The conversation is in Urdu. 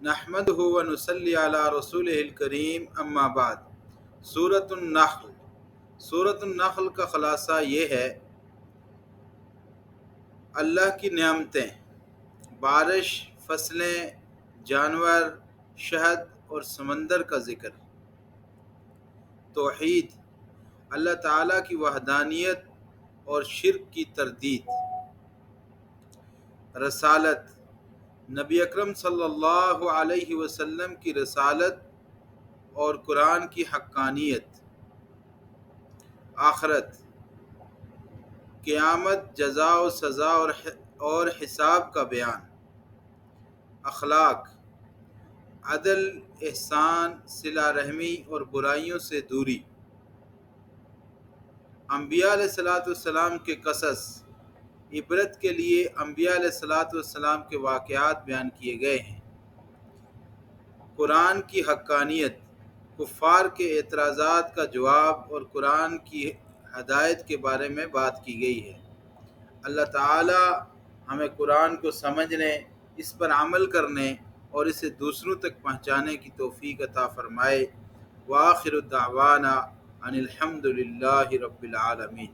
نحمدہ و نصلی علی رسولہ الکریم اما بعد۔ سورۃ النحل۔ سورۃ النحل کا خلاصہ یہ ہے: اللہ کی نعمتیں، بارش، فصلیں، جانور، شہد اور سمندر کا ذکر، توحید، اللہ تعالیٰ کی وحدانیت اور شرک کی تردید، رسالت، نبی اکرم صلی اللہ علیہ وسلم کی رسالت اور قرآن کی حقانیت، آخرت، قیامت، جزا و سزا اور حساب کا بیان، اخلاق، عدل، احسان، صلہ رحمی اور برائیوں سے دوری، انبیاء علیہ السلام کے قصص، عبرت کے لیے انبیاء علیہ السلام کے واقعات بیان کیے گئے ہیں، قرآن کی حقانیت، کفار کے اعتراضات کا جواب اور قرآن کی ہدایت کے بارے میں بات کی گئی ہے۔ اللہ تعالی ہمیں قرآن کو سمجھنے، اس پر عمل کرنے اور اسے دوسروں تک پہنچانے کی توفیق عطا فرمائے۔ وآخر دعوانا ان الحمد للہ رب العالمین۔